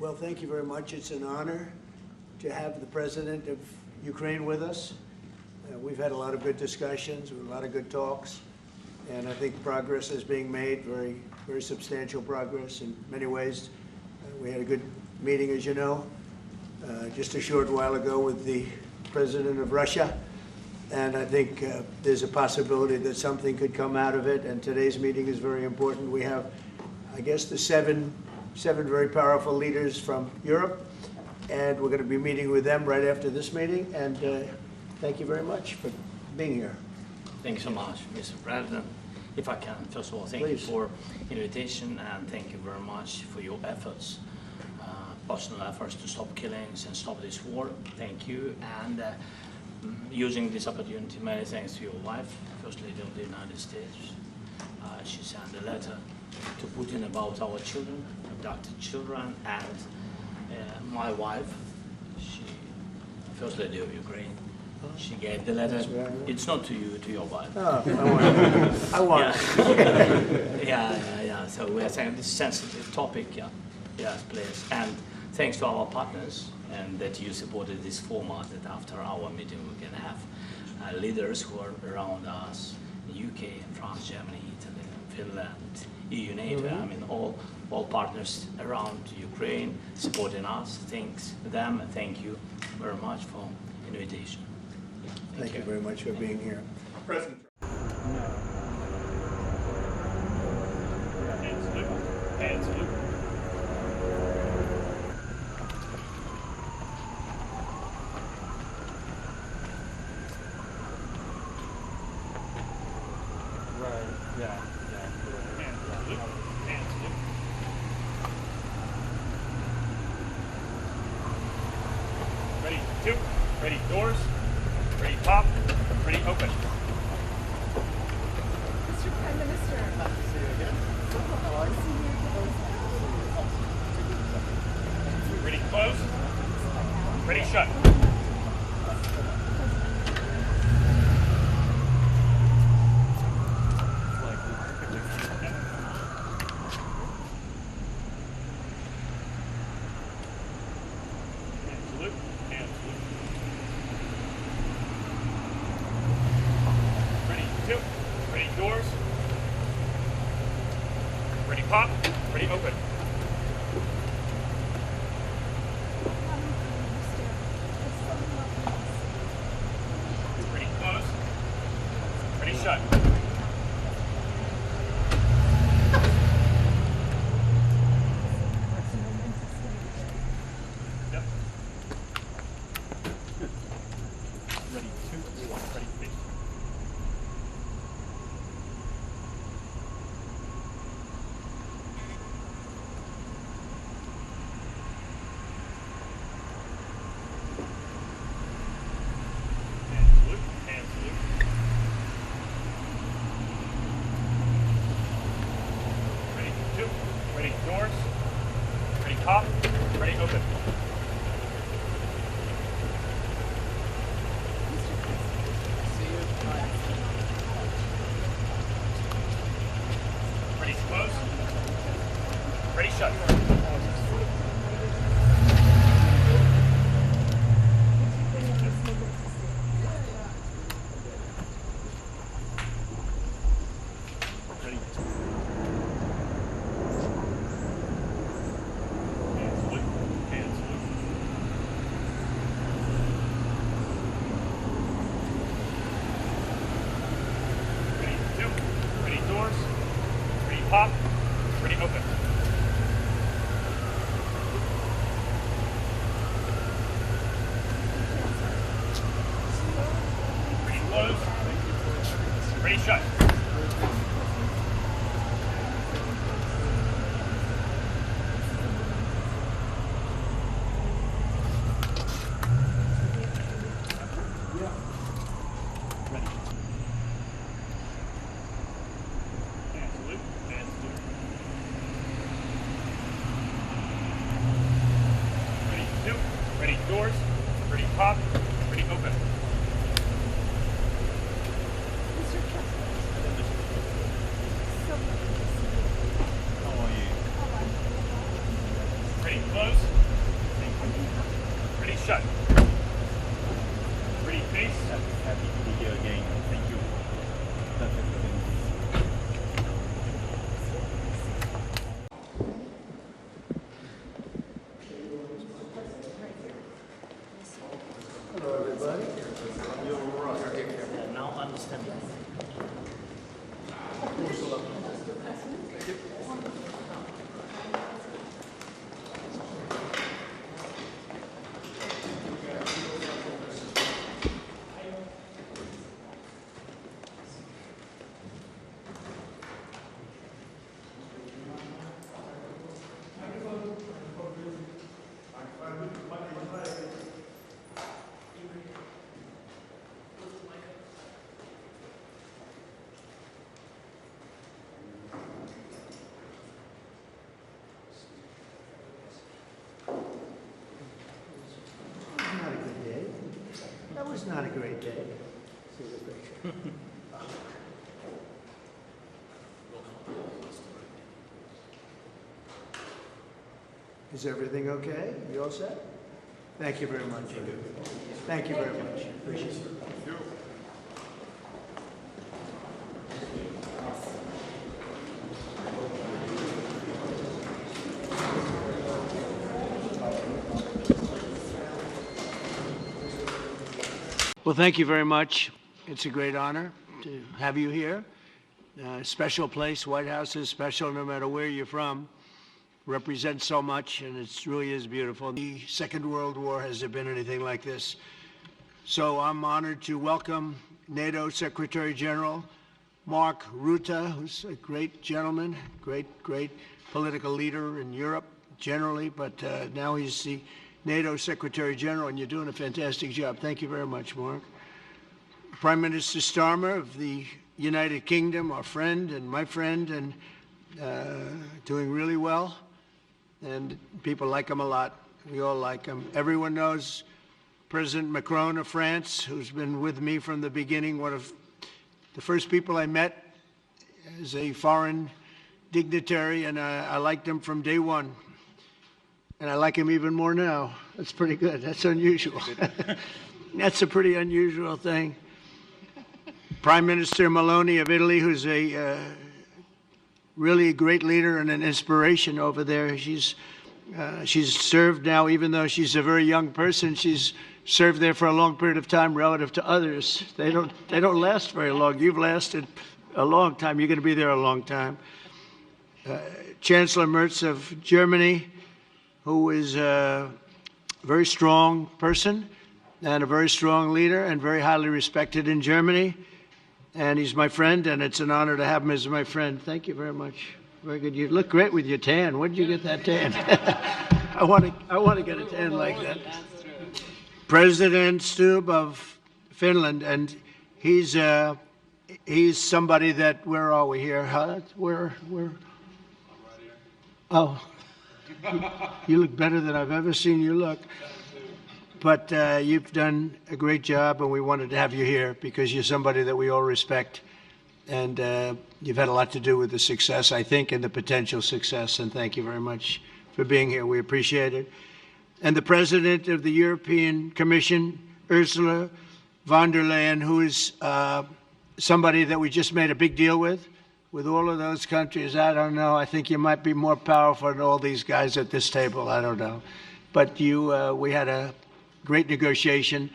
Well, thank you very much. It's an honor to have the President of Ukraine with us. We've had a lot of good discussions, a lot of good talks, and I think progress is being made, very substantial progress in many ways. We had a good meeting, as you know, just a short while ago with the President of Russia, and I think there's a possibility that something could come out of it, and today's meeting is very important. We have, I guess, the seven very powerful leaders from Europe, and we're going to be meeting with them right after this meeting, and thank you very much for being here. Thank you so much, Mr. President. If I can, first of all, thank you for invitation, and thank you very much for your efforts, personal efforts to stop killings and stop this war. Thank you, and using this opportunity, many thanks to your wife, First Lady of the United States. She sent a letter to Putin about our children, abducted children, and my wife, First Lady of Ukraine, she gave the letter. It's not to you, to your wife. Oh, I want it. Yeah. So we are saying this sensitive topic, yes, please. And thanks to our partners, and that you supported this format, that after our meeting we can have leaders who are around us, UK, France, Germany, Italy, Finland, EU, NATO, I mean all partners around Ukraine supporting us. Thanks to them, and thank you very much for invitation. Thank you very much for being here. President. Hands salute. Right, yeah. Hands salute. Hands salute. Ready, two. Ready, doors. Ready, pop. Ready, open. Mr. Prime Minister. Nice to see you again. How are you? Ready, close. Ready, shut. Hand salute. Hand salute. Ready, two. Ready, doors. Ready, pop. Ready, open. Ready, close. Ready, shut. Yep. Good. Ready, two, one. Ready, face. Hand salute. Hand salute. Ready, two. Ready, doors. Ready, pop. Ready, open. Ready, close. Ready, shut. Ready. Hand salute. Hand salute. Ready, two. Ready, doors. Ready, pop. Ready, open. Ready, close. Ready, shut. Ready. Hand salute. Hand salute. It's not a great day. See the picture. Is everything okay? You all set? Thank you very much. Thank you very much. Appreciate it. Well, thank you very much. It's a great honor to have you here. Special place. White House is special no matter where you're from. Represents so much, and it really is beautiful. The Second World War, has there been anything like this? So I'm honored to welcome NATO Secretary General Mark Rutte, who's a great gentleman, great political leader in Europe generally, but now he's the NATO Secretary General, and you're doing a fantastic job. Thank you very much, Mark. Prime Minister Starmer of the United Kingdom, our friend and my friend, and doing really well. And people like him a lot. We all like him. Everyone knows President Macron of France, who's been with me from the beginning, one of the first people I met as a foreign dignitary, and I liked him from day one. And I like him even more now. That's pretty good. That's unusual. That's a pretty unusual thing. Prime Minister Meloni of Italy, who's a really a great leader and an inspiration over there. She's served now, even though she's a very young person, she's served there for a long period of time relative to others. They don't last very long. You've lasted a long time. You're going to be there a long time. Chancellor Merz of Germany, who is a very strong person and a very strong leader and very highly respected in Germany. And he's my friend, and it's an honor to have him as my friend. Thank you very much. Very good. You look great with your tan. Where did you get that tan? I want to get a tan like that. President Stubb of Finland, and he's somebody that, where are we here? Huh? Where? Oh, you look better than I've ever seen you look. But you've done a great job, and we wanted to have you here because you're somebody that we all respect. And you've had a lot to do with the success, I think, and the potential success. And thank you very much for being here. We appreciate it. And the President of the European Commission, Ursula von der Leyen, who is somebody that we just made a big deal with all of those countries. I don't know. I think you might be more powerful than all these guys at this table. I don't know. But we had a great negotiation,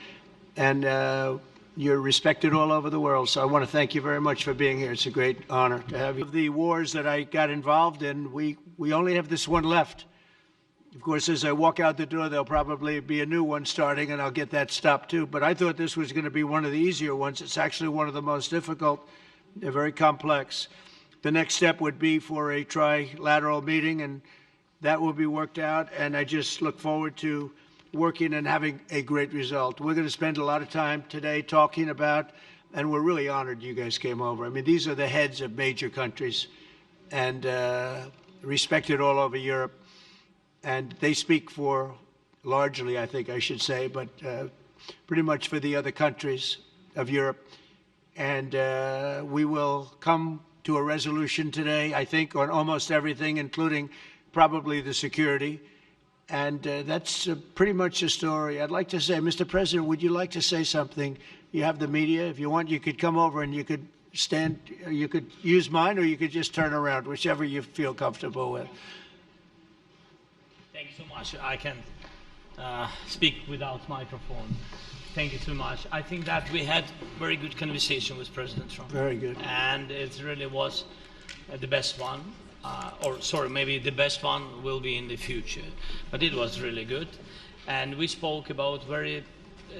and you're respected all over the world. So I want to thank you very much for being here. It's a great honor to have you. Of the wars that I got involved in, we only have this one left. Of course, as I walk out the door, there'll probably be a new one starting, and I'll get that stopped too. But I thought this was going to be one of the easier ones. It's actually one of the most difficult. They're very complex. The next step would be for a trilateral meeting, and that will be worked out. And I just look forward to working and having a great result. We're going to spend a lot of time today talking about, and we're really honored you guys came over. I mean, these are the heads of major countries and respected all over Europe. And they speak for, largely, I think I should say, but pretty much for the other countries of Europe. And we will come to a resolution today, I think, on almost everything, including probably the security. And that's pretty much the story. I'd like to say, Mr. President, would you like to say something? You have the media. If you want, you could come over and you could stand, you could use mine, or you could just turn around, whichever you feel comfortable with. Thank you so much. I can speak without microphone. Thank you so much. I think that we had very good conversation with President Trump. Very good. And it really was the best one. Or sorry, maybe the best one will be in the future. But it was really good. And we spoke about very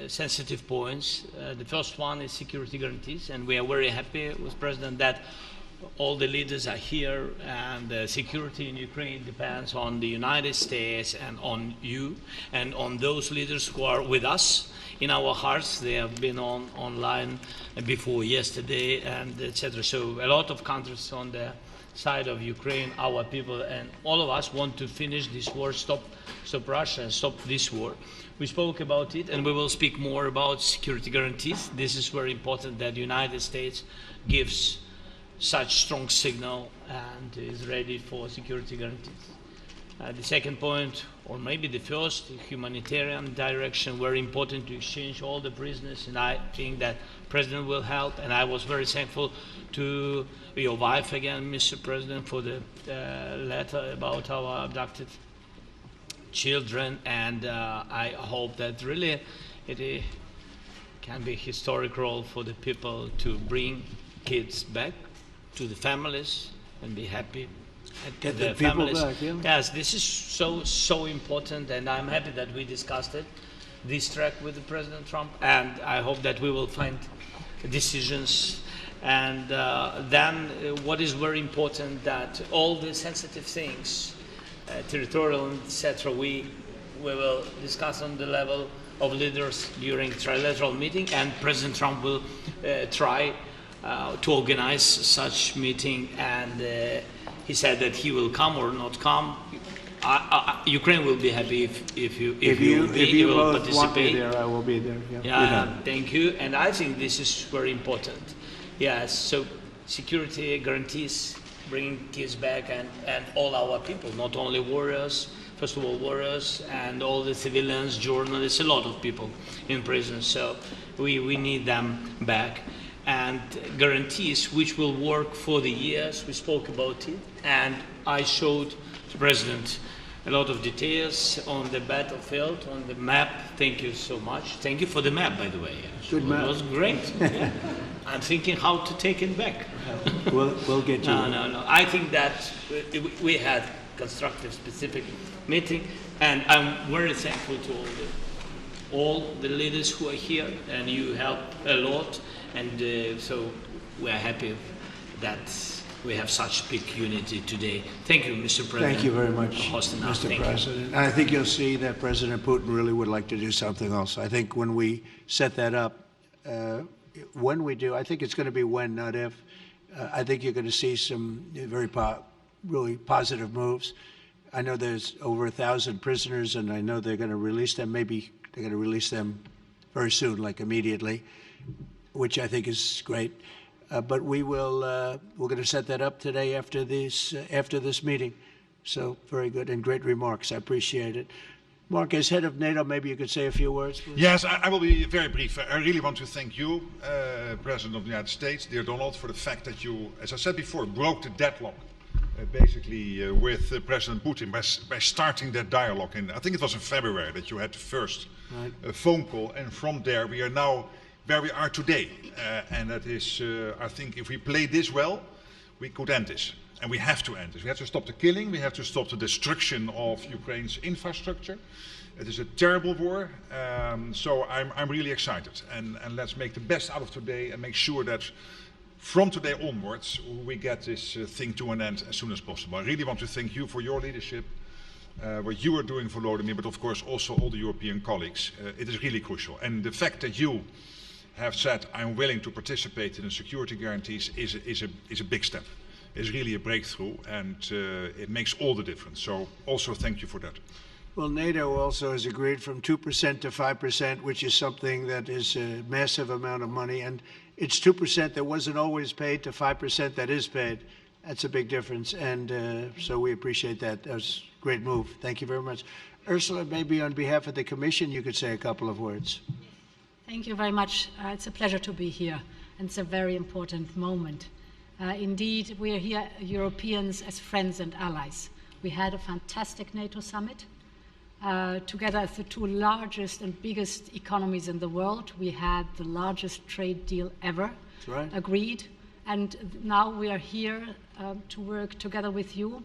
sensitive points. The first one is security guarantees. And we are very happy with President that all the leaders are here, and security in Ukraine depends on the United States and on you and on those leaders who are with us in our hearts. They have been online before yesterday, and etc. So a lot of countries on the side of Ukraine, our people, and all of us want to finish this war, stop Russia and stop this war. We spoke about it, and we will speak more about security guarantees. This is very important that the United States gives such strong signal and is ready for security guarantees. The second point, or maybe the first, humanitarian direction, very important to exchange all the prisoners, and I think that President will help, and I was very thankful to your wife again, Mr. President, for the letter about our abducted children, and I hope that really it can be a historic role for the people to bring kids back to the families and be happy. Get the people back, yeah. Yes, this is so important, and I'm happy that we discussed it, this track with the President Trump, and I hope that we will find decisions. And then what is very important, that all the sensitive things, territorial, etc., we will discuss on the level of leaders during trilateral meeting, and President Trump will try to organize such meeting, and he said that he will come or not come. Ukraine will be happy if you will both participate. Want me there, I will be there. Yeah, thank you. And I think this is very important. Yes, so security guarantees, bringing kids back, and all our people, not only warriors, first of all warriors, and all the civilians, journalists, a lot of people in prison. So we need them back. And guarantees which will work for the years. We spoke about it, and I showed the President a lot of details on the battlefield, on the map. Thank you so much. Thank you for the map, by the way. Good map. It was great. Yeah. I'm thinking how to take it back. We'll get you. No. I think that we had constructive, specific meeting, and I'm very thankful to all the leaders who are here, and you help a lot. And so we are happy that we have such big unity today. Thank you, Mr. President. Thank you very much, for hosting us. Mr. President. And I think you'll see that President Putin really would like to do something else. I think when we set that up, when we do, I think it's going to be when, not if. I think you're going to see some really positive moves. I know there's over 1,000 prisoners, and I know they're going to release them. Maybe they're going to release them very soon, like immediately, which I think is great. But we're going to set that up today after this meeting. So very good and great remarks. I appreciate it. Mark, as head of NATO, maybe you could say a few words, please. Yes, I will be very brief. I really want to thank you, President of the United States, dear Donald, for the fact that you, as I said before, broke the deadlock basically with President Putin by starting that dialogue. And I think it was in February that you had the first phone call, and from there we are now where we are today. And that is, I think, if we play this well, we could end this. And we have to end this. We have to stop the killing. We have to stop the destruction of Ukraine's infrastructure. It is a terrible war. So I'm really excited. And let's make the best out of today and make sure that from today onwards, we get this thing to an end as soon as possible. I really want to thank you for your leadership, what you are doing for Volodymyr, but of course also all the European colleagues. It is really crucial. And the fact that you have said, I'm willing to participate in the security guarantees is a big step. It's really a breakthrough, and it makes all the difference. So also thank you for that. Well, NATO also has agreed from 2% to 5%, which is something that is a massive amount of money. And it's 2% that wasn't always paid to 5% that is paid. That's a big difference. And so we appreciate that. That was a great move. Thank you very much. Ursula, maybe on behalf of the Commission, you could say a couple of words. Thank you very much. It's a pleasure to be here, and it's a very important moment. Indeed, we are here, Europeans, as friends and allies. We had a fantastic NATO summit. Together as the two largest and biggest economies in the world, we had the largest trade deal ever agreed. And now we are here to work together with you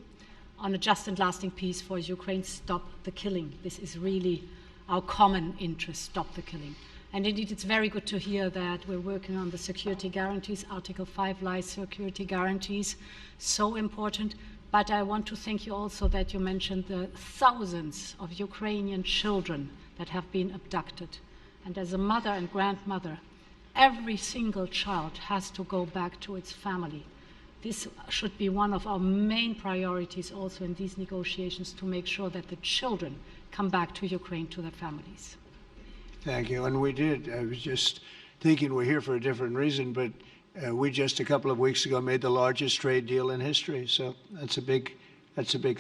on a just and lasting peace for Ukraine. Stop the killing. This is really our common interest, stop the killing. And indeed, it's very good to hear that we're working on the security guarantees, Article 5 lies security guarantees, so important. But I want to thank you also that you mentioned the thousands of Ukrainian children that have been abducted. And as a mother and grandmother, every single child has to go back to its family. This should be one of our main priorities also in these negotiations, to make sure that the children come back to Ukraine, to their families. Thank you. And we did. I was just thinking we're here for a different reason, but we just a couple of weeks ago made the largest trade deal in history. So that's a big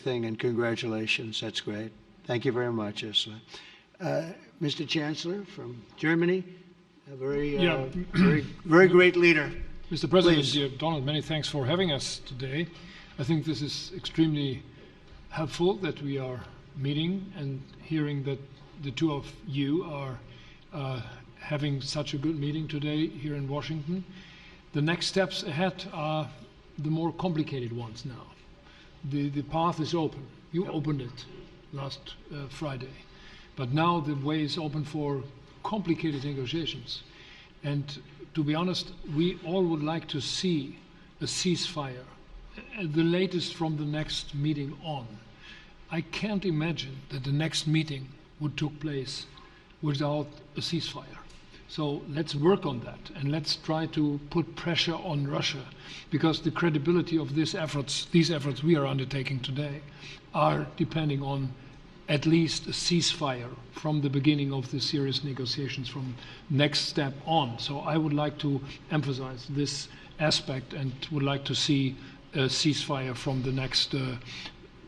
thing, and congratulations. That's great. Thank you very much, Ursula. Mr. Chancellor from Germany, a very great leader. Mr. President, Please. dear Donald, many thanks for having us today. I think this is extremely helpful that we are meeting and hearing that the two of you are having such a good meeting today here in Washington. The next steps ahead are the more complicated ones now. The path is open. You opened it last Friday. But now the way is open for complicated negotiations. And to be honest, we all would like to see a ceasefire, the latest from the next meeting on. I can't imagine that the next meeting would take place without a ceasefire. So let's work on that, and let's try to put pressure on Russia, because the credibility of these efforts we are undertaking today are depending on at least a ceasefire from the beginning of the serious negotiations from next step on. So I would like to emphasize this aspect and would like to see a ceasefire from the next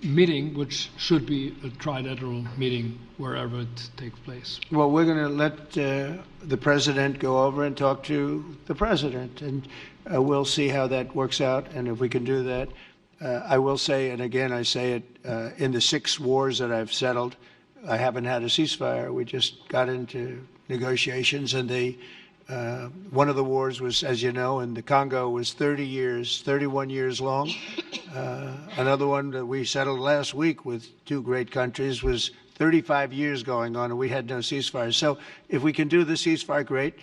meeting, which should be a trilateral meeting wherever it takes place. Well, we're going to let the president go over and talk to the president, and we'll see how that works out, and if we can do that. I will say, and again I say it, in the 6 wars that I've settled, I haven't had a ceasefire. We just got into negotiations, and one of the wars was, as you know, in the Congo was 31 years long. Another one that we settled last week with 2 great countries was 35 years going on, and we had no ceasefire. So if we can do the ceasefire, great.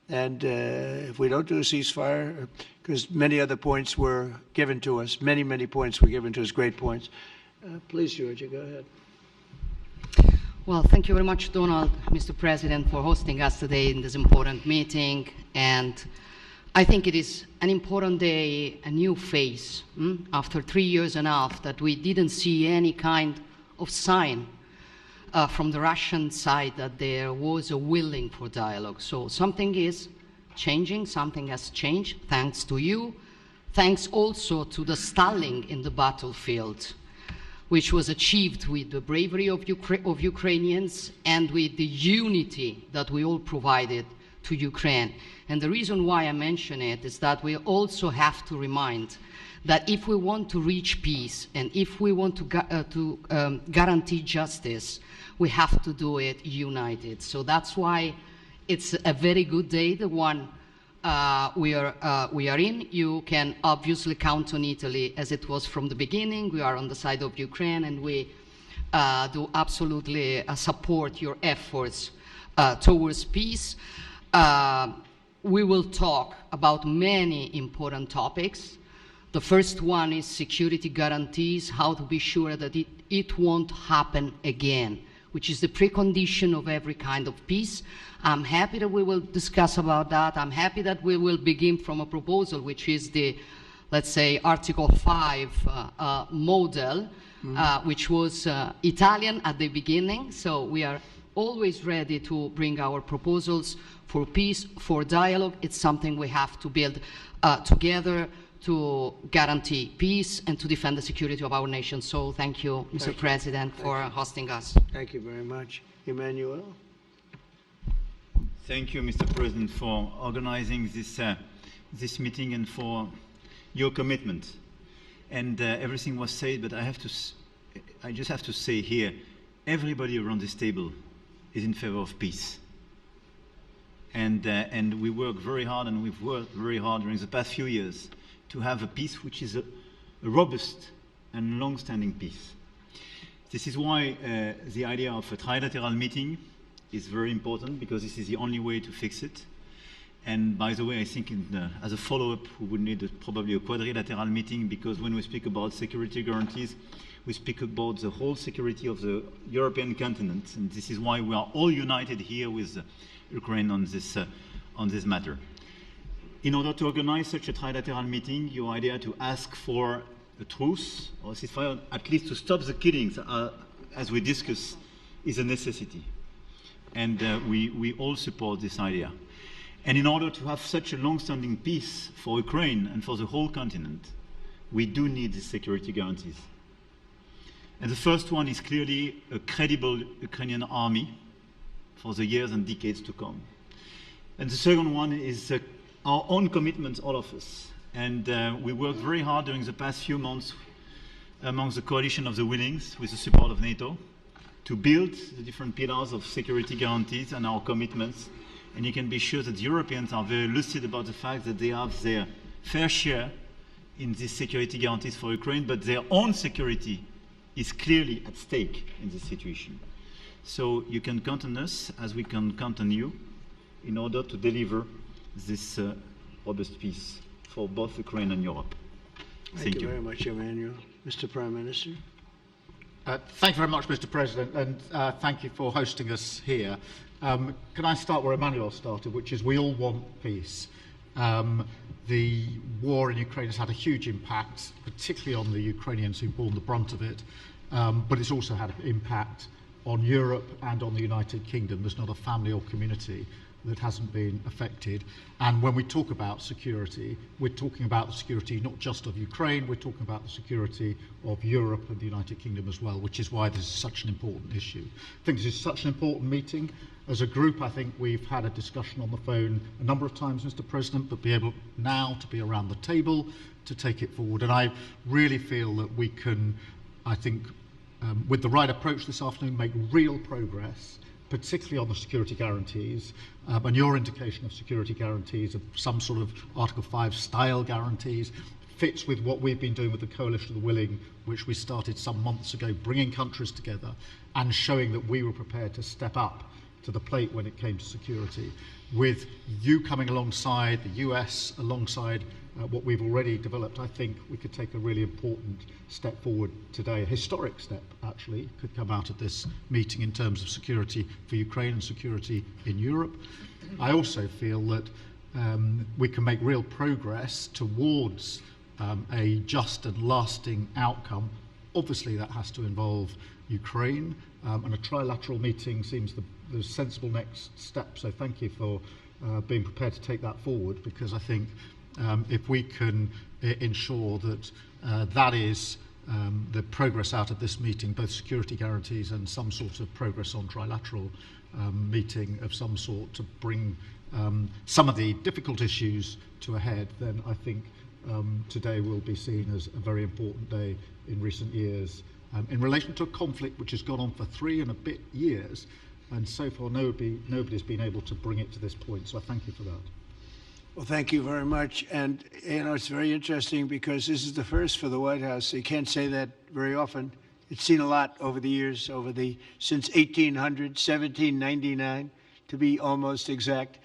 And if we don't do a ceasefire, because many other points were given to us, many points were given to us, great points. Please, Georgia, go ahead. Well, thank you very much, Donald, Mr. President, for hosting us today in this important meeting. And I think it is an important day, a new phase, after 3 years and a half that we didn't see any kind of sign from the Russian side that there was a willing for dialogue. So something is changing, something has changed, thanks to you. Thanks also to the stalling in the battlefield, which was achieved with the bravery of Ukrainians and with the unity that we all provided to Ukraine. And the reason why I mention it is that we also have to remind that if we want to reach peace and if we want to guarantee justice, we have to do it united. So that's why it's a very good day, the one we are in. You can obviously count on Italy as it was from the beginning. We are on the side of Ukraine, and we do absolutely support your efforts towards peace. We will talk about many important topics. The first one is security guarantees, how to be sure that it won't happen again, which is the precondition of every kind of peace. I'm happy that we will discuss about that. I'm happy that we will begin from a proposal, which is the, let's say, Article 5 model, which was Italian at the beginning. So we are always ready to bring our proposals for peace, for dialogue. It's something we have to build together to guarantee peace and to defend the security of our nation. So thank you, Mr. President, for hosting us. Thank you very much. Emmanuel? Thank you, Mr. President, for organizing this meeting and for your commitment. And everything was said, but I just have to say here, everybody around this table is in favor of peace. And we work very hard, and we've worked very hard during the past few years to have a peace which is a robust and long-standing peace. This is why the idea of a trilateral meeting is very important because this is the only way to fix it. And by the way, I think as a follow-up, we would need probably a quadrilateral meeting, because when we speak about security guarantees, we speak about the whole security of the European continent. And this is why we are all united here with Ukraine on this matter. In order to organize such a trilateral meeting, your idea to ask for a truce or a ceasefire, at least to stop the killings, as we discussed, is a necessity. And we all support this idea. And in order to have such a long-standing peace for Ukraine and for the whole continent, we do need these security guarantees. And the first one is clearly a credible Ukrainian army for the years and decades to come. And the second one is our own commitment, all of us. And we worked very hard during the past few months amongst the coalition of the willings, with the support of NATO, to build the different pillars of security guarantees and our commitments. And you can be sure that the Europeans are very lucid about the fact that they have their fair share in these security guarantees for Ukraine, but their own security is clearly at stake in this situation. So you can count on us, as we can count on you, in order to deliver this robust peace for both Ukraine and Europe. Thank you very much, Emmanuel. Mr. Prime Minister. Thank you very much, Mr. President, and thank you for hosting us here. Can I start where Emmanuel started, which is we all want peace. The war in Ukraine has had a huge impact, particularly on the Ukrainians who've borne the brunt of it, but it's also had an impact on Europe and on the United Kingdom. There's not a family or community that hasn't been affected. And when we talk about security, we're talking about the security not just of Ukraine, we're talking about the security of Europe and the United Kingdom as well, which is why this is such an important issue. I think this is such an important meeting. As a group, I think we've had a discussion on the phone a number of times, Mr. President, but be able now to be around the table to take it forward. And I really feel that we can, I think, with the right approach this afternoon, make real progress, particularly on the security guarantees, and your indication of security guarantees, of some sort of Article 5 style guarantees, fits with what we've been doing with the Coalition of the Willing, which we started some months ago, bringing countries together and showing that we were prepared to step up to the plate when it came to security. With you coming alongside, the US alongside what we've already developed, I think we could take a really important step forward today. A historic step, actually, could come out of this meeting in terms of security for Ukraine and security in Europe. I also feel that we can make real progress towards a just and lasting outcome. Obviously, that has to involve Ukraine, and a trilateral meeting seems the sensible next step. So thank you for being prepared to take that forward, because I think if we can ensure that that is the progress out of this meeting, both security guarantees and some sort of progress on trilateral meeting of some sort to bring some of the difficult issues to a head, then I think today will be seen as a very important day in recent years in relation to a conflict which has gone on for 3 and a bit years, and so far nobody's been able to bring it to this point. So I thank you for that. Well, thank you very much. And, you know, it's very interesting because this is the first for the White House. You can't say that very often. It's seen a lot over the years, since 1800, 1799, to be almost exact.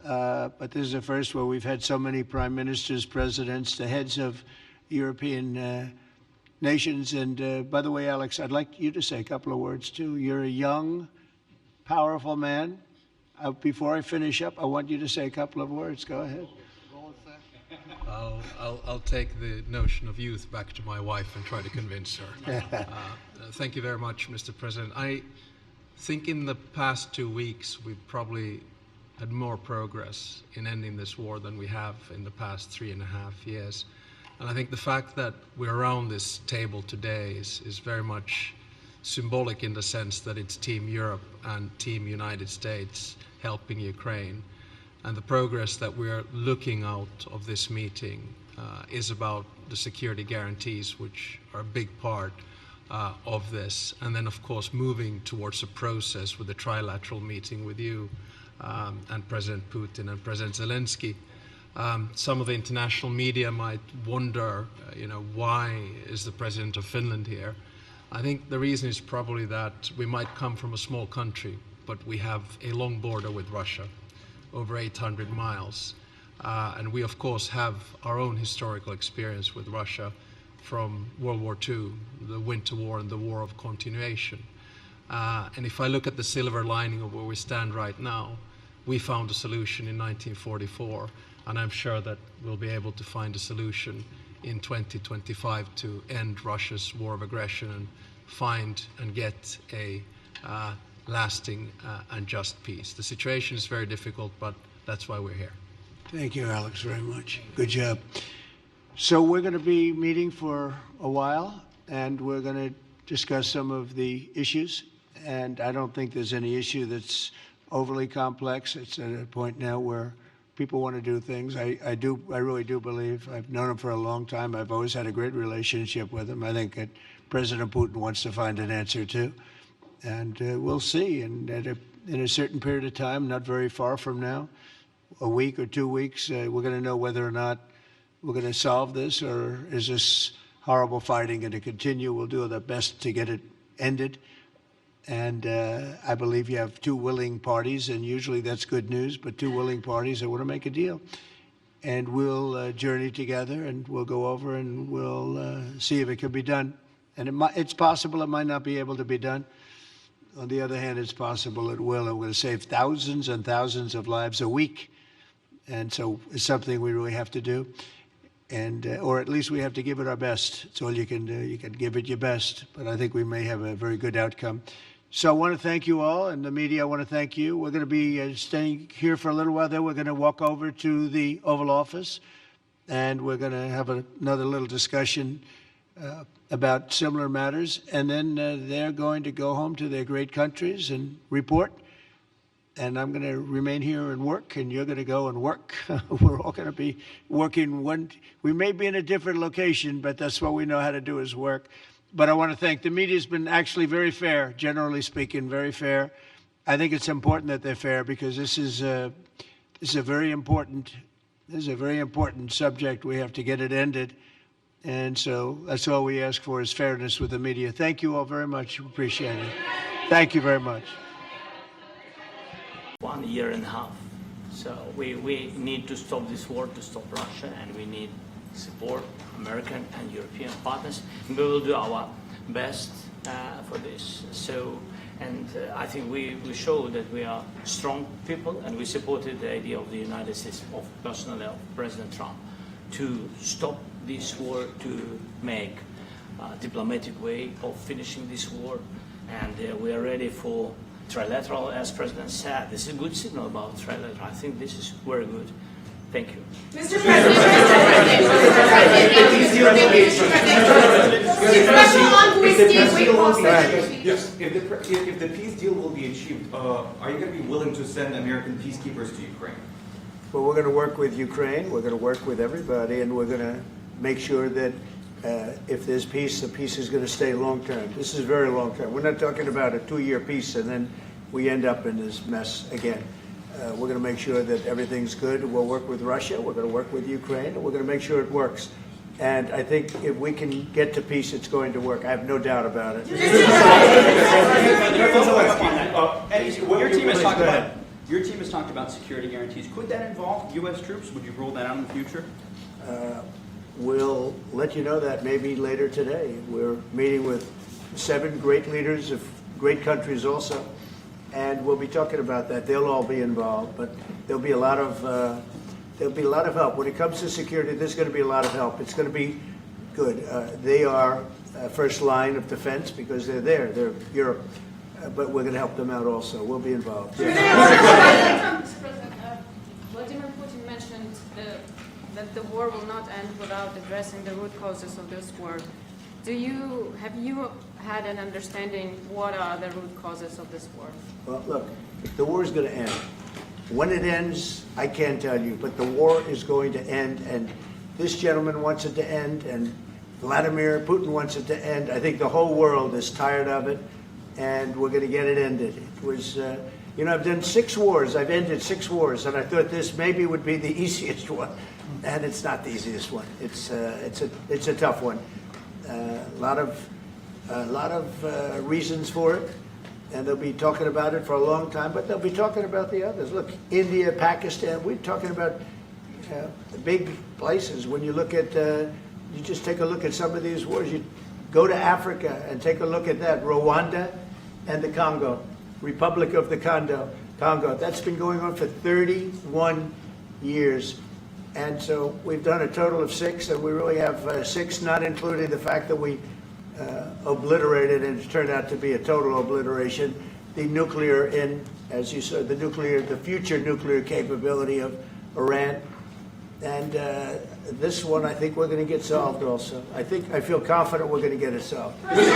But this is the first where we've had so many prime ministers, presidents, the heads of European nations. And by the way, Alex, I'd like you to say a couple of words, too. You're a young, powerful man. Before I finish up, I want you to say a couple of words. Go ahead. I'll take the notion of youth back to my wife and try to convince her. Thank you very much, Mr. President. I think in the past 2 weeks, we've probably had more progress in ending this war than we have in the past 3.5 years. And I think the fact that we're around this table today is very much symbolic in the sense that it's Team Europe and Team United States helping Ukraine. And the progress that we're looking out of this meeting is about the security guarantees, which are a big part of this. And then, of course, moving towards a process with a trilateral meeting with you and President Putin and President Zelenskyy. Some of the international media might wonder, why is the President of Finland here? I think the reason is probably that we might come from a small country, but we have a long border with Russia, over 800 miles. And we, of course, have our own historical experience with Russia from World War II, the Winter War and the War of Continuation. And if I look at the silver lining of where we stand right now, we found a solution in 1944, and I'm sure that we'll be able to find a solution in 2025 to end Russia's war of aggression and find and get a lasting and just peace. The situation is very difficult, but that's why we're here. Thank you, Alex, very much. Good job. So we're going to be meeting for a while, and we're going to discuss some of the issues. And I don't think there's any issue that's overly complex. It's at a point now where people want to do things. I really do believe. I've known him for a long time. I've always had a great relationship with him. I think that President Putin wants to find an answer too. And we'll see. And in a certain period of time, not very far from now, a week or 2 weeks, we're going to know whether or not we're going to solve this, or is this horrible fighting going to continue? We'll do our best to get it ended. And I believe you have two willing parties, and usually that's good news, but two willing parties that want to make a deal. And we'll journey together, and we'll go over, and we'll see if it can be done. And it's possible it might not be able to be done. On the other hand, it's possible it will. And we're going to save thousands and thousands of lives a week. And so it's something we really have to do. And or at least we have to give it our best. It's all you can do. You can give it your best. But I think we may have a very good outcome. So I want to thank you all, and the media, I want to thank you. We're going to be staying here for a little while. Then we're going to walk over to the Oval Office, and we're going to have another little discussion about similar matters. And then they're going to go home to their great countries and report. And I'm going to remain here and work, and you're going to go and work. We're all going to be working we may be in a different location, but that's what we know how to do is work. But I want to thank the media. Has been actually very fair, generally speaking, very fair. I think it's important that they're fair, because this is a very important subject. We have to get it ended. And so that's all we ask for is fairness with the media. Thank you all very much. Appreciate it. Thank you very much. 1.5 years. So we need to stop this war, to stop Russia, and we need support American and European partners. And we will do our best for this. So, and I think we show that we are strong people, and we supported the idea of the United States, personally of President Trump, to stop this war, to make a diplomatic way of finishing this war. And we are ready for trilateral, as President said. This is a good signal about trilateral. I think this is very good. Thank you. Mr. President, if the peace deal will be achieved, are you going to be willing to send American peacekeepers to Ukraine? Well, we're going to work with Ukraine. We're going to work with everybody, and we're going to make sure that if there's peace, the peace is going to stay long term. This is very long term. We're not talking about a 2-year peace and then we end up in this mess again. We're going to make sure that everything's good. We'll work with Russia. We're going to work with Ukraine, and we're going to make sure it works. And I think if we can get to peace, it's going to work. I have no doubt about it. Your team has talked about security guarantees. Could that involve U.S. troops? Would you rule that out in the future? We'll let you know that maybe later today. We're meeting with 7 great leaders of great countries also, and we'll be talking about that. They'll all be involved, but there'll be a lot of help when it comes to security. There's going to be a lot of help. It's going to be good. They are first line of defense because they're there. They're Europe, but we're going to help them out also. We'll be involved. Mr. President, Vladimir Putin mentioned that the war will not end without addressing the root causes of this war. Have you had an understanding what are the root causes of this war? Well, look, the war is going to end. When it ends, I can't tell you, but the war is going to end, and this gentleman wants it to end, and Vladimir Putin wants it to end. I think the whole world is tired of it, and we're going to get it ended. It was, I've done 6 wars. I've ended 6 wars, and I thought this maybe would be the easiest one, and it's not the easiest one. It's a tough one. A lot of reasons for it, and they'll be talking about it for a long time, but they'll be talking about the others. Look, India, Pakistan, we're talking about the big places. When you look at, you just take a look at some of these wars. You go to Africa and take a look at that. Rwanda and the Congo, Republic of the Congo. That's been going on for 31 years. And so we've done a total of 6, and we really have 6, not including the fact that we obliterated, and it turned out to be a total obliteration, the nuclear, as you said, the future nuclear capability of Iran. And this one, I think we're going to get solved also. I feel confident we're going to get it solved. Thank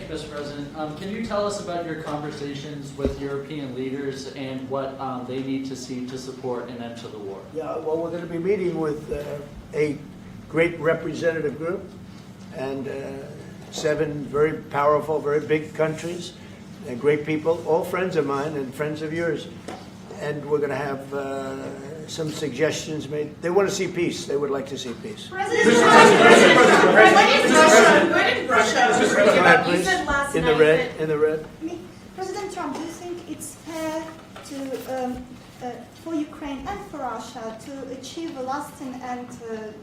you, Mr. President. Can you tell us about your conversations with European leaders and what they need to see to support an end to the war? Yeah, well, we're going to be meeting with a great representative group and 7 very powerful, very big countries and great people, all friends of mine and friends of yours. And we're going to have some suggestions made. They want to see peace. They would like to see peace. President Trump, do you think it's fair to, for Ukraine and for Russia to achieve a lasting and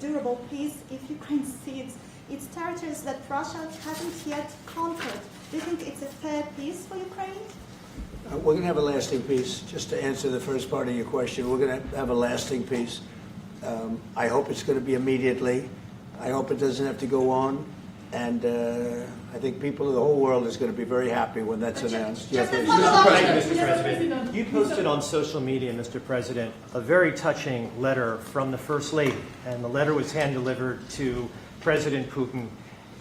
durable peace if Ukraine cedes its territories that Russia hasn't yet conquered? Do you think it's a fair peace for Ukraine? We're going to have a lasting peace. Just to answer the first part of your question, we're going to have a lasting peace. I hope it's going to be immediately. I hope it doesn't have to go on. And I think people of the whole world is going to be very happy when that's announced. Mr. President, you posted on social media, Mr. President, a very touching letter from the First Lady. And the letter was hand-delivered to President Putin.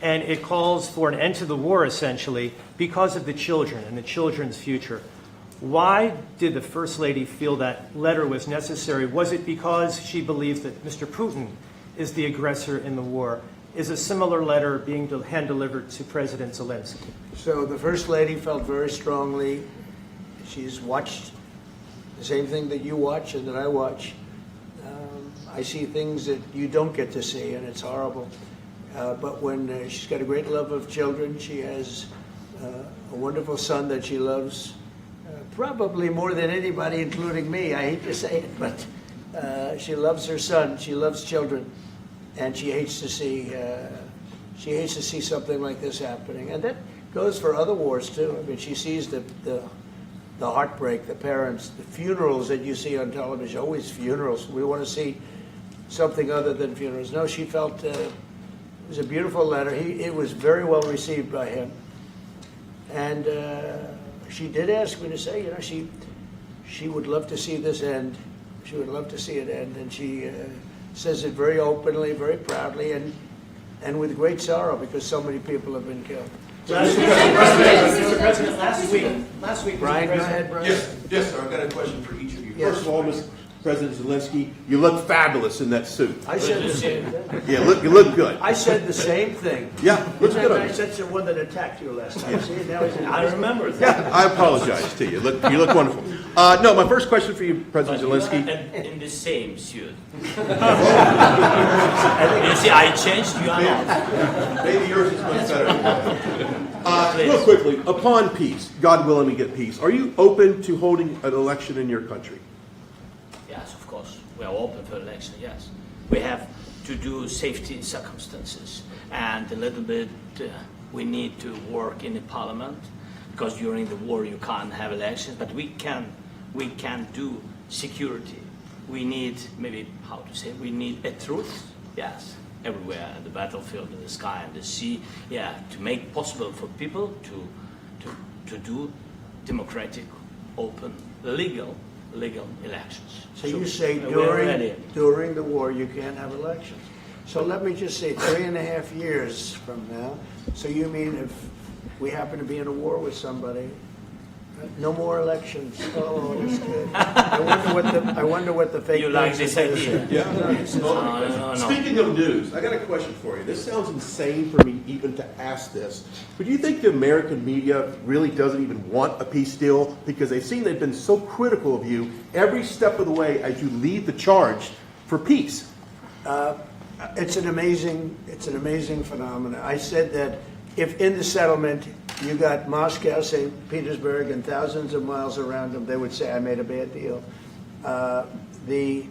And it calls for an end to the war, essentially, because of the children and the children's future. Why did the First Lady feel that letter was necessary? Was it because she believes that Mr. Putin is the aggressor in the war? Is a similar letter being hand-delivered to President Zelenskyy? So the First Lady felt very strongly. She's watched the same thing that you watch and that I watch. I see things that you don't get to see, and it's horrible. But when she's got a great love of children, she has a wonderful son that she loves, probably more than anybody, including me. I hate to say it, but she loves her son. She loves children, and she hates to see something like this happening. And that goes for other wars too. I mean, she sees the heartbreak, the parents, the funerals that you see on television. Always funerals. We want to see something other than funerals. No, she felt. It was a beautiful letter. It was very well received by him. And she did ask me to say, you know, she would love to see this end. She would love to see it end. And she says it very openly, very proudly, and with great sorrow because so many people have been killed. Mr. President, last week, Brian, go ahead, Brian. Yes, sir. I've got a question for each of you. First of all, Mr. President Zelenskyy, you look fabulous in that suit. I said the same thing. Yeah, you look good. I said the same thing. Yeah, looks good. I said the one that attacked you last time. Yeah. See, now I remember that. Yeah, I apologize to you. You look wonderful. No, my first question for you, President Zelenskyy. In the same suit. You see, I changed. You are not. Maybe yours is much better. Real quickly, upon peace, God willing we get peace, are you open to holding an election in your country? Yes, of course. We are open for election, yes. We have to do safety circumstances. And a little bit, we need to work in the parliament, because during the war you can't have elections, but we can do security. We need, maybe, how to say, we need a truth, yes, everywhere, in the battlefield, in the sky, in the sea, yeah, to make possible for people to do democratic, open, legal elections. So you say during the war you can't have elections. So let me just say 3.5 years from now. So you mean if we happen to be in a war with somebody, no more elections? Oh, that's good. I wonder what the fake news like this idea? Yeah. No. Speaking of news, I got a question for you. This sounds insane for me even to ask this, but do you think the American media really doesn't even want a peace deal because they've seen they've been so critical of you every step of the way as you lead the charge for peace? It's an amazing phenomenon. I said that if in the settlement you got Moscow, St. Petersburg, and thousands of miles around them, they would say I made a bad deal. The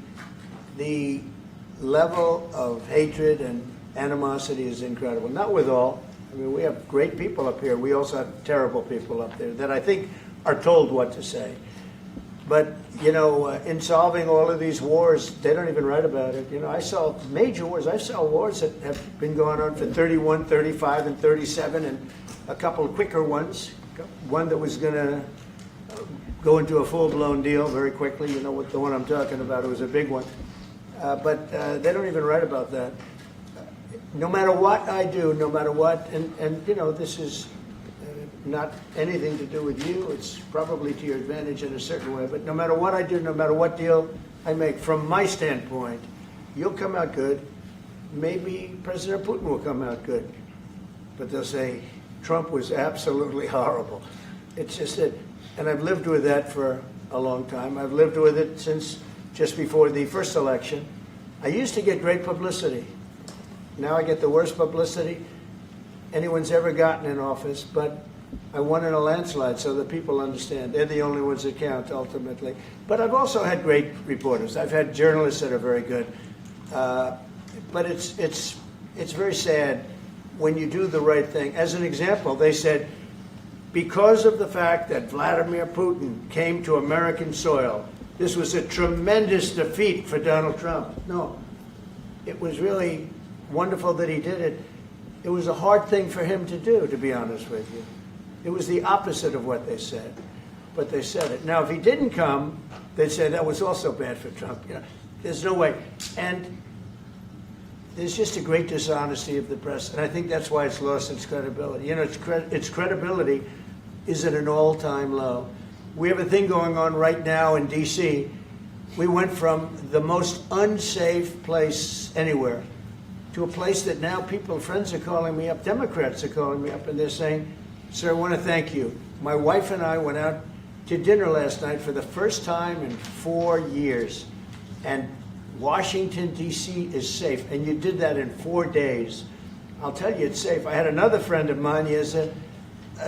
level of hatred and animosity is incredible. Not with all. I mean, we have great people up here. We also have terrible people up there that I think are told what to say. But, you know, in solving all of these wars, they don't even write about it. You know, I saw major wars. I saw wars that have been going on for 31, 35, and 37, and a couple of quicker ones. One that was going to go into a full-blown deal very quickly. You know what the one I'm talking about. It was a big one. But they don't even write about that. No matter what I do, no matter what, and you know, this is not anything to do with you. It's probably to your advantage in a certain way. But no matter what I do, no matter what deal I make, from my standpoint, you'll come out good. Maybe President Putin will come out good. But they'll say, Trump was absolutely horrible. It's just it. And I've lived with that for a long time. I've lived with it since just before the first election. I used to get great publicity. Now I get the worst publicity anyone's ever gotten in office, but I won in a landslide, so that people understand. They're the only ones that count, ultimately. But I've also had great reporters. I've had journalists that are very good. But it's very sad when you do the right thing. As an example, they said, because of the fact that Vladimir Putin came to American soil, this was a tremendous defeat for Donald Trump. No, it was really wonderful that he did it. It was a hard thing for him to do, to be honest with you. It was the opposite of what they said, but they said it. Now, if he didn't come, they'd say that was also bad for Trump. You know, there's no way. And there's just a great dishonesty of the press, and I think that's why it's lost its credibility. You know, its credibility is at an all-time low. We have a thing going on right now in D.C. We went from the most unsafe place anywhere to a place that now friends are calling me up, Democrats are calling me up, and they're saying, sir, I want to thank you. My wife and I went out to dinner last night for the first time in 4 years, and Washington, D.C. is safe, and you did that in 4 days. I'll tell you, it's safe. I had another friend of mine. He has a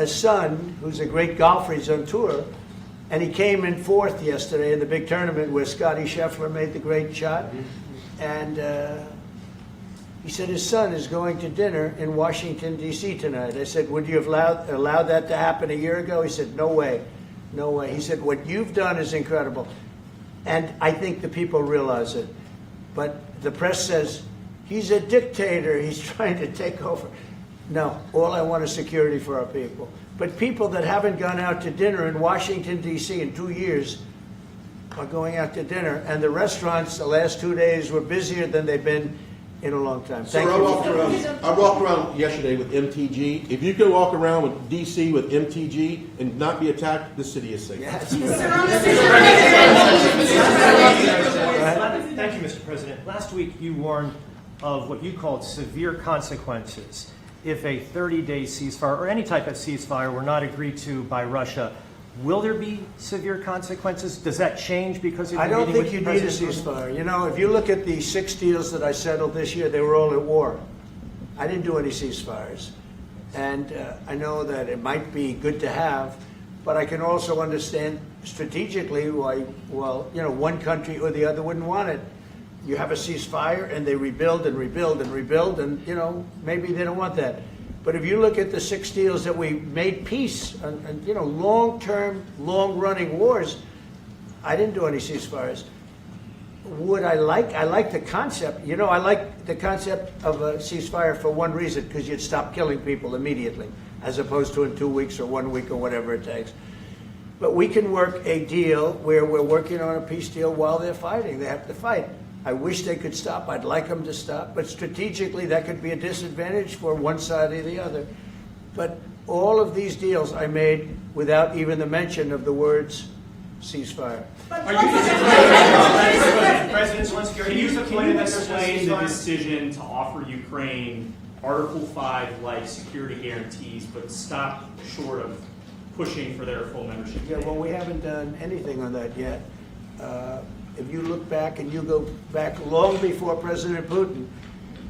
son who's a great golfer. He's on tour, and he came in fourth yesterday in the big tournament where Scotty Scheffler made the great shot, and he said his son is going to dinner in Washington, D.C. tonight. I said, would you have allowed that to happen a year ago? He said, no way, no way. He said, what you've done is incredible. And I think the people realize it. But the press says, he's a dictator, he's trying to take over. No, all I want is security for our people. But people that haven't gone out to dinner in Washington, D.C. in 2 years are going out to dinner. And the restaurants the last 2 days were busier than they've been in a long time. Thank you. I walked around yesterday with MTG. If you can walk around with DC with MTG and not be attacked, the city is safe. Thank you, Mr. President. Last week you warned of what you called severe consequences if a 30-day ceasefire or any type of ceasefire were not agreed to by Russia. Will there be severe consequences? Does that change because of I your don't meeting think you with need a President Putin? ceasefire. You know, if you look at the 6 deals that I settled this year, they were all at war. I didn't do any ceasefires. And I know that it might be good to have, but I can also understand strategically why, well, you know, one country or the other wouldn't want it. You have a ceasefire and they rebuild and rebuild and rebuild, and, you know, maybe they don't want that. But if you look at the 6 deals that we made peace and you know, long-term, long-running wars, I didn't do any ceasefires. Would I like the concept. You know, I like the concept of a ceasefire for one reason, because you'd stop killing people immediately, as opposed to in 2 weeks or 1 week or whatever it takes. But we can work a deal where we're working on a peace deal while they're fighting. They have to fight. I wish they could stop. I'd like them to stop. But strategically, that could be a disadvantage for one side or the other. But all of these deals I made without even the mention of the words ceasefire. President Zelenskyy, can you explain the decision to offer Ukraine Article 5-like security guarantees, but stop short of pushing for their full membership? Yeah, well, we haven't done anything on that yet. If you look back and you go back long before President Putin,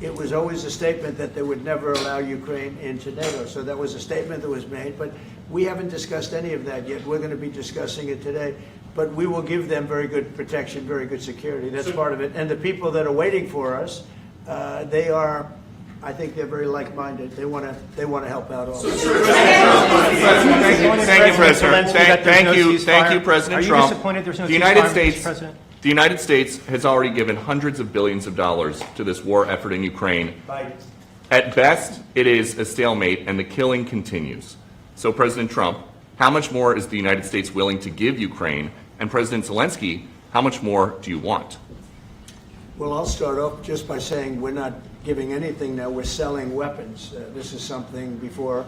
it was always a statement that they would never allow Ukraine into NATO. So that was a statement that was made, but we haven't discussed any of that yet. We're going to be discussing it today. But we will give them very good protection, very good security. That's part of it. And the people that are waiting for us, they are, I think they're very like-minded. They want to help out all. Thank you, President. Thank you, President Trump. Are you disappointed there's no ceasefire, Mr. President? The United States has already given hundreds of billions of dollars to this war effort in Ukraine. At best, it is a stalemate, and the killing continues. So, President Trump, how much more is the United States willing to give Ukraine? And President Zelenskyy, how much more do you want? Well, I'll start off just by saying we're not giving anything now. We're selling weapons. This is something before,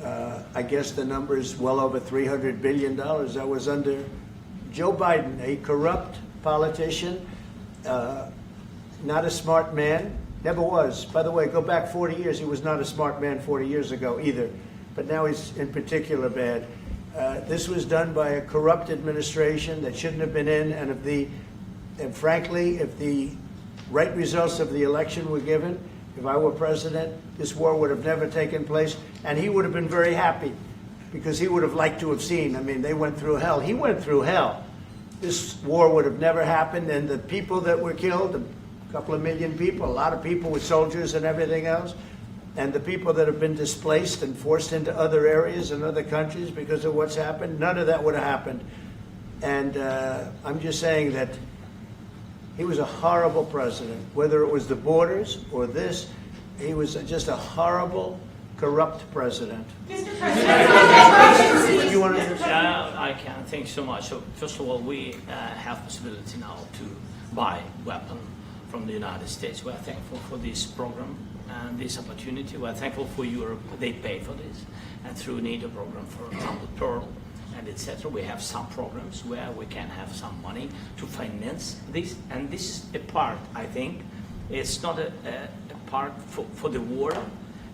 I guess the number is well over $300 billion. That was under Joe Biden, a corrupt politician, not a smart man, never was. By the way, go back 40 years, he was not a smart man 40 years ago either, but now he's in particular bad. This was done by a corrupt administration that shouldn't have been in, and frankly, if the right results of the election were given, if I were president, this war would have never taken place, and he would have been very happy, because he would have liked to have seen. I mean, they went through hell. He went through hell. This war would have never happened, and the people that were killed, a couple of million people, a lot of people with soldiers and everything else, and the people that have been displaced and forced into other areas and other countries because of what's happened, none of that would have happened. And I'm just saying that he was a horrible president, whether it was the borders or this. He was just a horrible, corrupt president. Mr. President, you want to I can. Thanks so much. So first of all, we have possibility now to buy weapon from the United States. We are thankful for this program and this opportunity. We are thankful for Europe. They pay for this, and through NATO program, for example, Pearl and etc. We have some programs where we can have some money to finance this, and this is a part. I think it's not a part for the war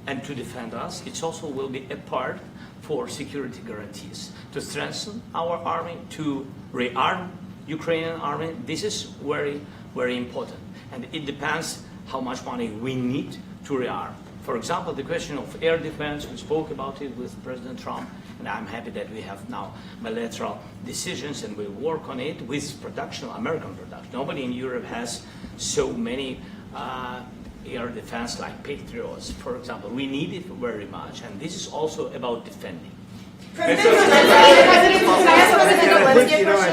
and to defend us. It also will be a part for security guarantees, to strengthen our army, to rearm Ukrainian army. This is very, very important. And it depends how much money we need to rearm. For example, the question of air defense, we spoke about it with President Trump, and I'm happy that we have now bilateral decisions and we work on it with production, American production. Nobody in Europe has so many air defense like Patriots, for example. We need it very much, and this is also about defending. I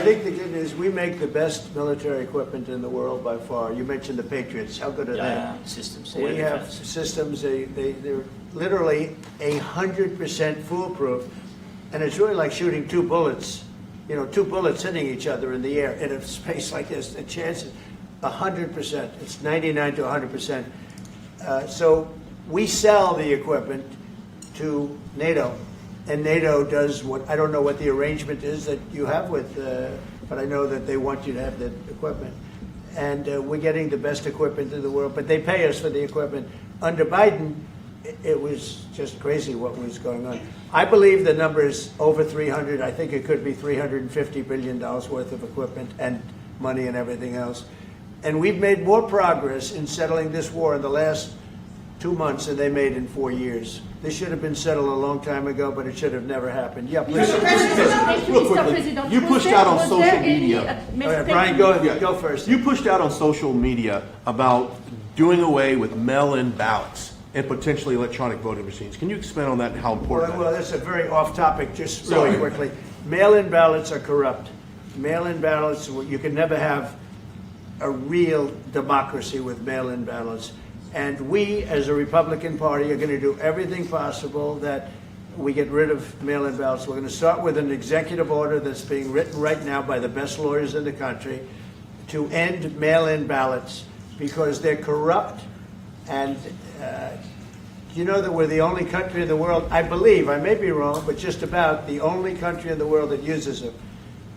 think the good news, we make the best military equipment in the world by far. You mentioned the Patriots. How good are they? Systems. We have systems. They're literally 100% foolproof, and it's really like shooting two bullets. You know, two bullets hitting each other in the air in a space like this. The chance is 100%. It's 99 to 100%. So we sell the equipment to NATO. And NATO does what, I don't know what the arrangement is that you have with, but I know that they want you to have the equipment. And we're getting the best equipment in the world, but they pay us for the equipment. Under Biden, it was just crazy what was going on. I believe the number is over 300. I think it could be $350 billion worth of equipment and money and everything else. And we've made more progress in settling this war in the last 2 months than they made in 4 years. This should have been settled a long time ago, but it should have never happened. Yeah, please. Real quickly, you pushed out on social media. All right, Brian, go first. You pushed out on social media about doing away with mail-in ballots and potentially electronic voting machines. Can you expand on that and how important Well, that's a very off-topic, just really quickly. Mail-in ballots are corrupt. Mail-in ballots, you can never have a real democracy with mail-in ballots. And we, as a Republican Party, are going to do everything possible that we get rid of mail-in ballots. We're going to start with an executive order that's being written right now by the best lawyers in the country to end mail-in ballots because they're corrupt. And you know that we're the only country in the world, I believe, I may be wrong, but just about the only country in the world that uses them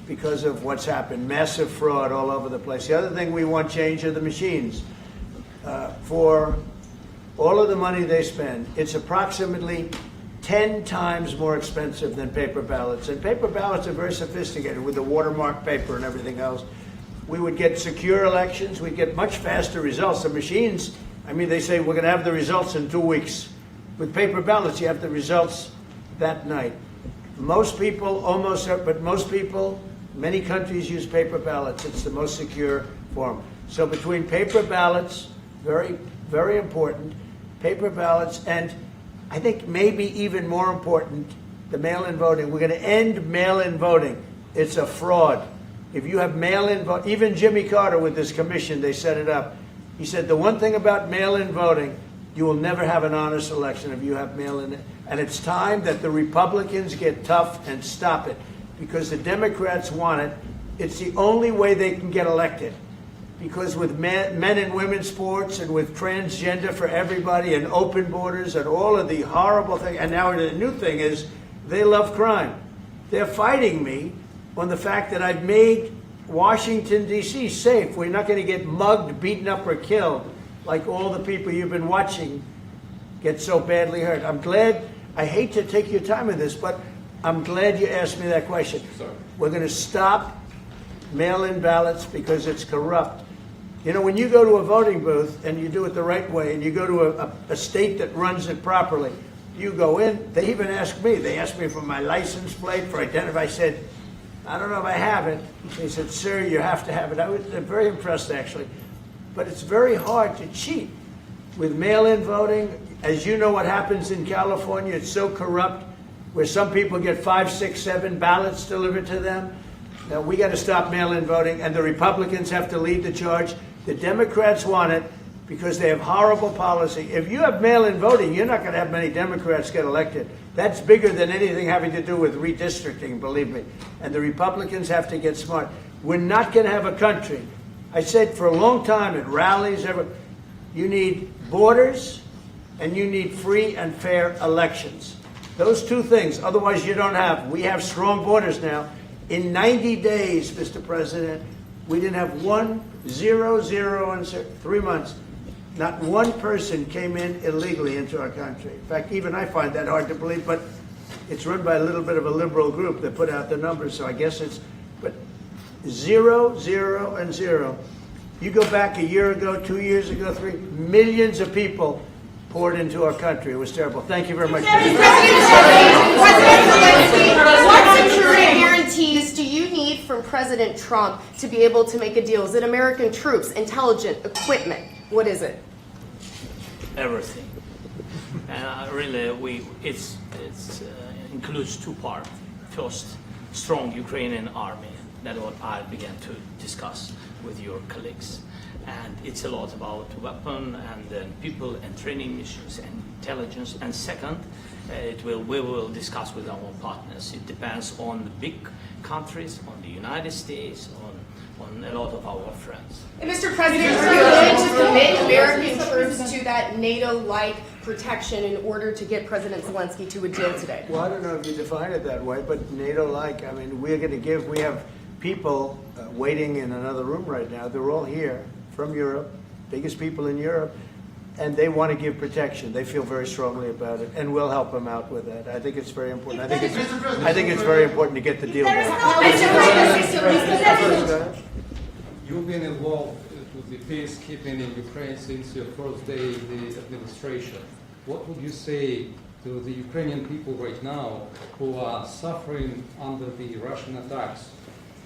because of what's happened. Massive fraud all over the place. The other thing we want change are the machines. For all of the money they spend, it's approximately 10 times more expensive than paper ballots. And paper ballots are very sophisticated with the watermark paper and everything else. We would get secure elections. We'd get much faster results. The machines I mean, they say we're going to have the results in 2 weeks. With paper ballots, you have the results that night. Most people, but most people, many countries use paper ballots. It's the most secure form. So between paper ballots, very, very important, paper ballots, and I think maybe even more important, the mail-in voting. We're going to end mail-in voting. It's a fraud. If you have mail-in vote, even Jimmy Carter with this commission, they set it up. He said the one thing about mail-in voting, you will never have an honest election if you have mail-in. And it's time that the Republicans get tough and stop it, because the Democrats want it. It's the only way they can get elected. Because with men and women's sports and with transgender for everybody and open borders and all of the horrible things, and now the new thing is they love crime. They're fighting me on the fact that I've made Washington, D.C. safe. We're not going to get mugged, beaten up, or killed like all the people you've been watching get so badly hurt. I'm glad, I hate to take your time with this, but I'm glad you asked me that question. Sorry. We're going to stop mail-in ballots because it's corrupt. You know, when you go to a voting booth and you do it the right way and you go to a state that runs it properly, you go in, they even ask me. They asked me for my license plate, for identity. I said, I don't know if I have it. They said, sir, you have to have it. I was very impressed, actually. But it's very hard to cheat with mail-in voting. As you know what happens in California, it's so corrupt, where some people get 5, 6, 7 ballots delivered to them. Now, we got to stop mail-in voting, and the Republicans have to lead the charge. The Democrats want it because they have horrible policy. If you have mail-in voting, you're not going to have many Democrats get elected. That's bigger than anything having to do with redistricting, believe me. And the Republicans have to get smart. We're not going to have a country. I said for a long time at rallies, you need borders and you need free and fair elections. Those two things, otherwise you don't have. We have strong borders now. In 90 days, Mr. President, we didn't have 1, 0, 0, and 3 months. Not one person came in illegally into our country. In fact, even I find that hard to believe, but it's run by a little bit of a liberal group that put out the numbers, so I guess it's, but 0, 0, and 0. You go back a year ago, 2 years ago, 3, millions of people poured into our country. It was terrible. Thank you very much. What security guarantees do you need from President Trump to be able to make a deal? Is it American troops, intelligence, equipment? What is it? Everything. And really, it includes 2 parts. First, strong Ukrainian army. That's what I began to discuss with your colleagues. And it's a lot about weapon and people and training missions and intelligence. And second, we will discuss with our partners. It depends on the big countries, on the United States, on a lot of our friends. And Mr. President, are you willing to commit American troops to that NATO-like protection in order to get President Zelenskyy to a deal today? Well, I don't know if you define it that way, but NATO-like, I mean, we're going to give, we have people waiting in another room right now. They're all here from Europe, biggest people in Europe, and they want to give protection. They feel very strongly about it, and we'll help them out with that. I think it's very important. I think it's very important to get the deal done. You've been involved with the peacekeeping in Ukraine since your first day in the administration. What would you say to the Ukrainian people right now who are suffering under the Russian attacks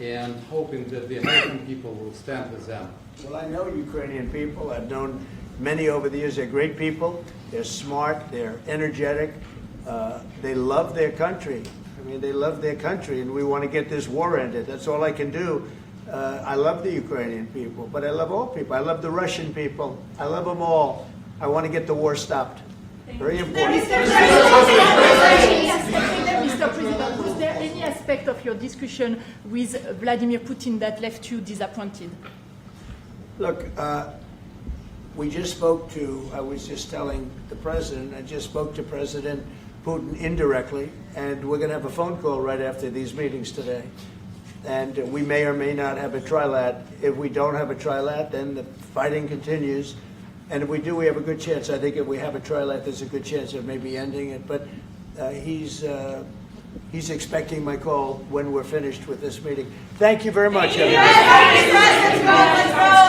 and hoping that the American people will stand with them? Well, I know Ukrainian people. I've known many over the years. They're great people. They're smart. They're energetic. They love their country. I mean, they love their country, and we want to get this war ended. That's all I can do. I love the Ukrainian people, but I love all people. I love the Russian people. I love them all. I want to get the war stopped. Very important. Mr. President, was there any aspect of your discussion with Vladimir Putin that left you disappointed? Look, we just spoke to, I was just telling the President, I just spoke to President Putin indirectly, and we're going to have a phone call right after these meetings today. And we may or may not have a trilat. If we don't have a trilat, then the fighting continues. And if we do, we have a good chance. I think if we have a trilat, there's a good chance of maybe ending it. But he's expecting my call when we're finished with this meeting. Thank you very much, everybody.